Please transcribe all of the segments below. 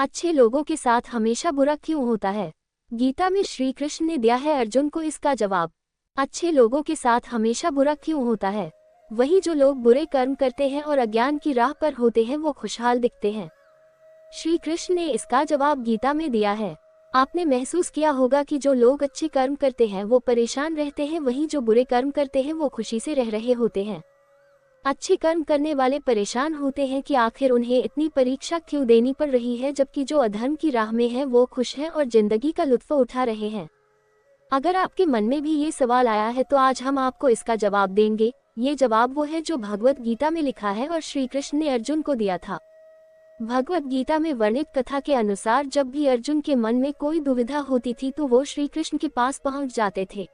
अच्छे लोगों के साथ हमेशा बुरा क्यों होता है? गीता में श्री कृष्ण ने दिया है अर्जुन को इसका जवाब। अच्छे लोगों के साथ हमेशा बुरा क्यों होता है? वही जो लोग बुरे कर्म करते हैं और अज्ञान की राह पर होते हैं वो खुशहाल दिखते हैं। श्री कृष्ण ने इसका जवाब गीता में दिया है। आपने महसूस किया होगा कि जो लोग अच्छे कर्म करते हैं वो परेशान रहते हैं, वहीं जो बुरे कर्म करते हैं वो खुशी से रह रहे होते हैं। अच्छे कर्म करने वाले परेशान होते हैं कि आखिर उन्हें इतनी परीक्षा क्यों देनी पड़ रही है, जबकि जो अधर्म की राह में है वो खुश हैं और जिंदगी का लुत्फ उठा रहे हैं। अगर आपके मन में भी ये सवाल आया है तो आज हम आपको इसका जवाब देंगे। ये जवाब वो है जो भगवत गीता में लिखा है और श्री कृष्ण ने अर्जुन को दिया था। भगवत गीता में वर्णित कथा के अनुसार जब भी अर्जुन के मन में कोई दुविधा होती थी तो वो श्री कृष्ण के पास पहुंच जाते थे।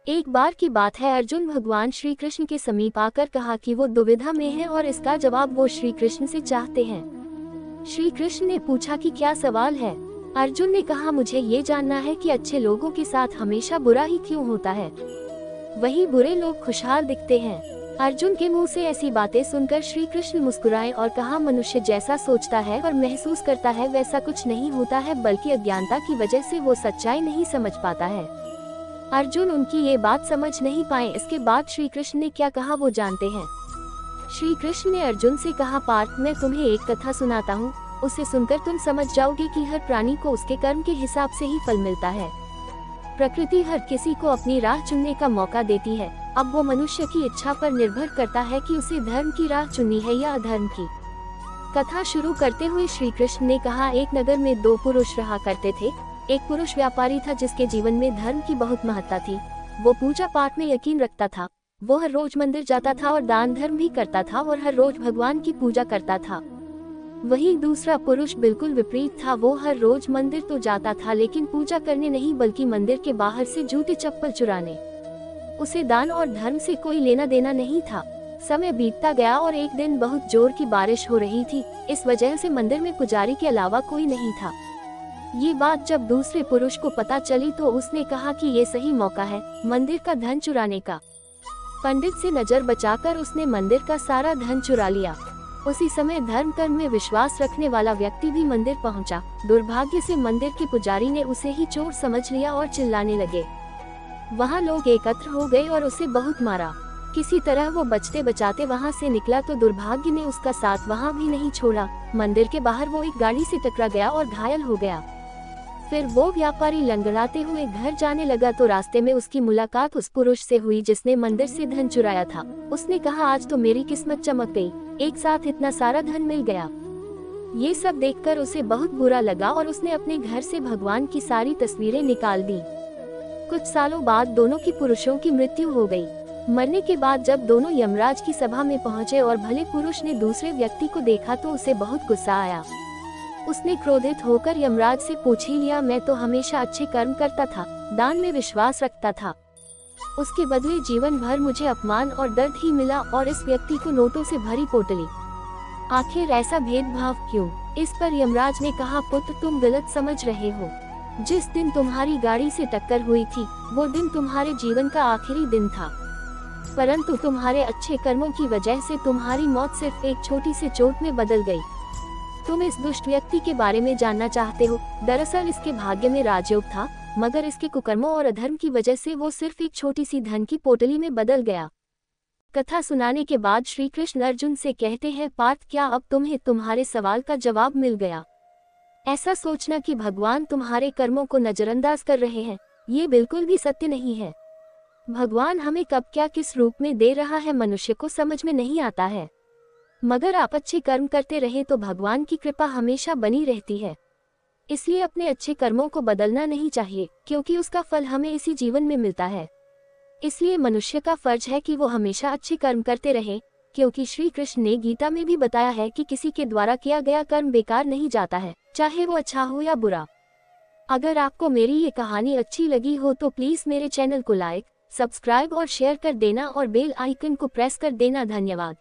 एक बार की बात है, अर्जुन भगवान श्री कृष्ण के समीप आकर कहा कि वो दुविधा में है और इसका जवाब वो श्री कृष्ण से चाहते हैं। श्री कृष्ण ने पूछा कि क्या सवाल है? अर्जुन ने कहा, मुझे ये जानना है कि अच्छे लोगों के साथ हमेशा बुरा ही क्यों होता है, वही बुरे लोग खुशहाल दिखते हैं। अर्जुन के मुंह से ऐसी बातें सुनकर श्री कृष्ण मुस्कुराए और कहा, मनुष्य जैसा सोचता है और महसूस करता है वैसा कुछ नहीं होता है, बल्कि अज्ञानता की वजह से वो सच्चाई नहीं समझ पाता है। अर्जुन उनकी ये बात समझ नहीं पाए। इसके बाद श्री कृष्ण ने क्या कहा वो जानते हैं। श्री कृष्ण ने अर्जुन से कहा, पार्थ, मैं तुम्हें एक कथा सुनाता हूँ, उसे सुनकर तुम समझ जाओगे कि हर प्राणी को उसके कर्म के हिसाब से ही फल मिलता है। प्रकृति हर किसी को अपनी राह चुनने का मौका देती है। अब वो मनुष्य की इच्छा पर निर्भर करता है कि उसे धर्म की राह चुननी है या अधर्म की। कथा शुरू करते हुए श्री कृष्ण ने कहा, एक नगर में दो पुरुष रहा करते थे। एक पुरुष व्यापारी था जिसके जीवन में धर्म की बहुत महत्ता थी। वो पूजा पाठ में यकीन रखता था। वो हर रोज मंदिर जाता था और दान धर्म भी करता था और हर रोज भगवान की पूजा करता था। वही दूसरा पुरुष बिल्कुल विपरीत था। वो हर रोज मंदिर तो जाता था लेकिन पूजा करने नहीं, बल्कि मंदिर के बाहर से जूते चप्पल चुराने। उसे दान और धर्म से कोई लेना देना नहीं था। समय बीतता गया और एक दिन बहुत जोर की बारिश हो रही थी। इस वजह से मंदिर में पुजारी के अलावा कोई नहीं था। ये बात जब दूसरे पुरुष को पता चली तो उसने कहा कि ये सही मौका है मंदिर का धन चुराने का। पंडित से नजर बचाकर उसने मंदिर का सारा धन चुरा लिया। उसी समय धर्म कर्म में विश्वास रखने वाला व्यक्ति भी मंदिर पहुंचा। दुर्भाग्य से मंदिर के पुजारी ने उसे ही चोर समझ लिया और चिल्लाने लगे। वहाँ लोग एकत्र हो गए और उसे बहुत मारा। किसी तरह वो बचते बचाते वहाँ से निकला तो दुर्भाग्य ने उसका साथ वहाँ भी नहीं छोड़ा। मंदिर के बाहर वो एक गाड़ी से टकरा गया और घायल हो गया। फिर वो व्यापारी लंगड़ाते हुए घर जाने लगा तो रास्ते में उसकी मुलाकात उस पुरुष से हुई जिसने मंदिर से धन चुराया था। उसने कहा, आज तो मेरी किस्मत चमक गई, एक साथ इतना सारा धन मिल गया। ये सब देखकर उसे बहुत बुरा लगा और उसने अपने घर से भगवान की सारी तस्वीरें निकाल दी। कुछ सालों बाद दोनों की पुरुषों की मृत्यु हो गई। मरने के बाद जब दोनों यमराज की सभा में पहुंचे और भले पुरुष ने दूसरे व्यक्ति को देखा तो उसे बहुत गुस्सा आया। उसने क्रोधित होकर यमराज से पूछ ही लिया, मैं तो हमेशा अच्छे कर्म करता था, दान में विश्वास रखता था, उसके बदले जीवन भर मुझे अपमान और दर्द ही मिला और इस व्यक्ति को नोटों से भरी पोटली। आखिर ऐसा भेदभाव क्यों? इस पर यमराज ने कहा, पुत्र, तुम गलत समझ रहे हो। जिस दिन तुम्हारी गाड़ी से टक्कर हुई थी वो दिन तुम्हारे जीवन का आखिरी दिन था, परंतु तुम्हारे अच्छे कर्मों की वजह से तुम्हारी मौत सिर्फ एक छोटी सी चोट में बदल गई। तुम इस दुष्ट व्यक्ति के बारे में जानना चाहते हो? दरअसल इसके भाग्य में राजयोग था, मगर इसके कुकर्मों और अधर्म की वजह से वो सिर्फ एक छोटी सी धन की पोटली में बदल गया। कथा सुनाने के बाद श्री कृष्ण अर्जुन से कहते हैं, पार्थ, क्या अब तुम्हें तुम्हारे सवाल का जवाब मिल गया? ऐसा सोचना कि भगवान तुम्हारे कर्मों को नजरअंदाज कर रहे हैं, ये बिल्कुल भी सत्य नहीं है। भगवान हमें कब क्या किस रूप में दे रहा है मनुष्य को समझ में नहीं आता है, मगर आप अच्छे कर्म करते रहे तो भगवान की कृपा हमेशा बनी रहती है। इसलिए अपने अच्छे कर्मों को बदलना नहीं चाहिए, क्योंकि उसका फल हमें इसी जीवन में मिलता है। इसलिए मनुष्य का फर्ज है कि वो हमेशा अच्छे कर्म करते रहे, क्योंकि श्री कृष्ण ने गीता में भी बताया है कि किसी के द्वारा किया गया कर्म बेकार नहीं जाता है, चाहे वो अच्छा हो या बुरा। अगर आपको मेरी ये कहानी अच्छी लगी हो तो प्लीज मेरे चैनल को लाइक, सब्सक्राइब और शेयर कर देना और बेल आइकन को प्रेस कर देना। धन्यवाद।